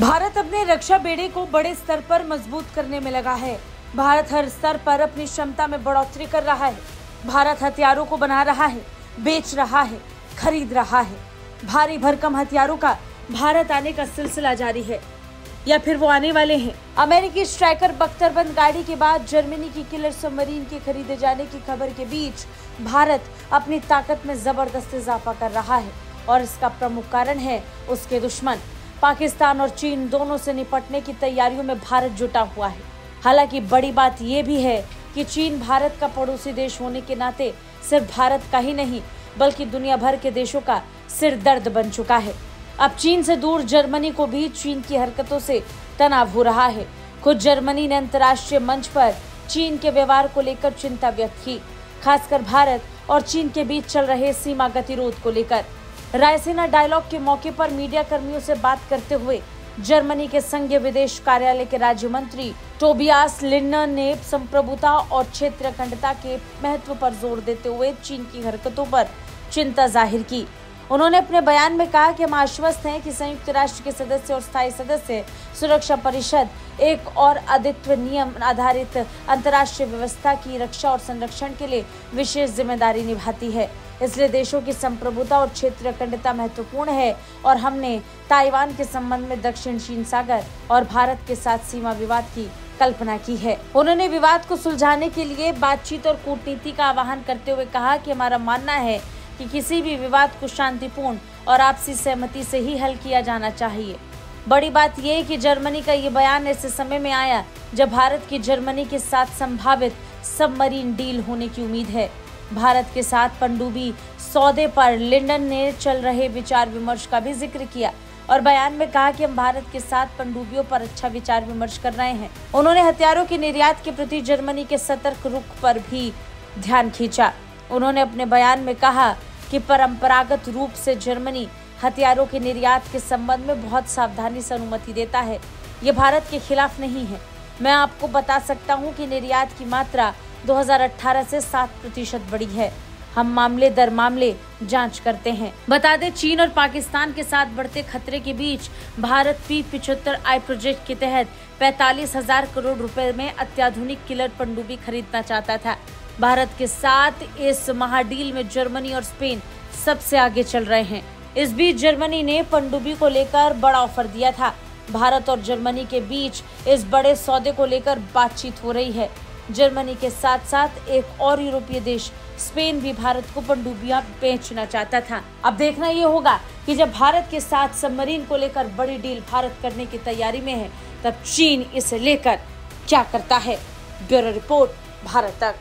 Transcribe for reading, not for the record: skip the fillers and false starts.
भारत अपने रक्षा बेड़े को बड़े स्तर पर मजबूत करने में लगा है। भारत हर स्तर पर अपनी क्षमता में बढ़ोतरी कर रहा है। भारत हथियारों को बना रहा है, बेच रहा है, खरीद रहा है। भारी भरकम हथियारों का भारत आने का सिलसिला जारी है या फिर वो आने वाले हैं। अमेरिकी स्ट्राइकर बख्तरबंद गाड़ी के बाद जर्मनी की किलर सबमरीन के खरीदे जाने की खबर के बीच भारत अपनी ताकत में जबरदस्त इजाफा कर रहा है और इसका प्रमुख कारण है उसके दुश्मन पाकिस्तान और चीन दोनों से निपटने की तैयारियों में भारत जुटा हुआ है। हालांकि बड़ी बात यह भी है कि चीन भारत का पड़ोसी देश होने के नाते सिर्फ भारत का ही नहीं बल्कि दुनिया भर के देशों का सिरदर्द बन चुका है। अब चीन से दूर जर्मनी को भी चीन की हरकतों से तनाव हो रहा है। खुद जर्मनी ने अंतर्राष्ट्रीय मंच पर चीन के व्यवहार को लेकर चिंता व्यक्त की, खासकर भारत और चीन के बीच चल रहे सीमा गतिरोध को लेकर। रायसीना डायलॉग के मौके पर मीडिया कर्मियों से बात करते हुए जर्मनी के संघीय विदेश कार्यालय के राज्य मंत्री टोबियास लिंडनर ने संप्रभुता और क्षेत्रीय अखंडता के महत्व पर जोर देते हुए चीन की हरकतों पर चिंता जाहिर की। उन्होंने अपने बयान में कहा कि हम आश्वस्त हैं कि संयुक्त राष्ट्र के सदस्य और स्थायी सदस्य सुरक्षा परिषद एक और अद्वितीय नियम आधारित अंतर्राष्ट्रीय व्यवस्था की रक्षा और संरक्षण के लिए विशेष जिम्मेदारी निभाती है। इसलिए देशों की संप्रभुता और क्षेत्रीय अखंडता महत्वपूर्ण है और हमने ताइवान के संबंध में दक्षिण चीन सागर और भारत के साथ सीमा विवाद की कल्पना की है। उन्होंने विवाद को सुलझाने के लिए बातचीत और कूटनीति का आह्वान करते हुए कहा कि हमारा मानना है कि किसी भी विवाद को शांतिपूर्ण और आपसी सहमति से ही हल किया जाना चाहिए। बड़ी बात यह है कि जर्मनी का ये बयान ऐसे समय में आया जब भारत की जर्मनी के साथ संभावित सबमरीन डील होने की उम्मीद है। भारत के साथ पनडुब्बी सौदे पर लिंडन ने चल रहे विचार विमर्श का भी जिक्र किया और बयान में कहा कि हम भारत के साथ पनडुब्बियों पर अच्छा विचार विमर्श कर रहे हैं। उन्होंने हथियारों के निर्यात के प्रति जर्मनी के सतर्क रुख पर भी ध्यान खींचा। उन्होंने अपने बयान में कहा कि परंपरागत रूप से जर्मनी हथियारों के निर्यात के संबंध में बहुत सावधानी से अनुमति देता है। ये भारत के खिलाफ नहीं है। मैं आपको बता सकता हूं कि निर्यात की मात्रा 2018 से 7% बढ़ी है। हम मामले दर मामले जांच करते हैं। बता दें, चीन और पाकिस्तान के साथ बढ़ते खतरे के बीच भारत P-75I प्रोजेक्ट के तहत 45,000 करोड़ रुपए में अत्याधुनिक किलर पनडुब्बी खरीदना चाहता था। भारत के साथ इस महाडील में जर्मनी और स्पेन सबसे आगे चल रहे हैं। इस बीच जर्मनी ने पनडुब्बी को लेकर बड़ा ऑफर दिया था। भारत और जर्मनी के बीच इस बड़े सौदे को लेकर बातचीत हो रही है। जर्मनी के साथ साथ एक और यूरोपीय देश स्पेन भी भारत को पनडुब्बियां बेचना चाहता था। अब देखना ये होगा कि जब भारत के साथ सबमरीन को लेकर बड़ी डील भारत करने की तैयारी में है, तब चीन इसे लेकर क्या करता है। ब्यूरो रिपोर्ट, भारत तक।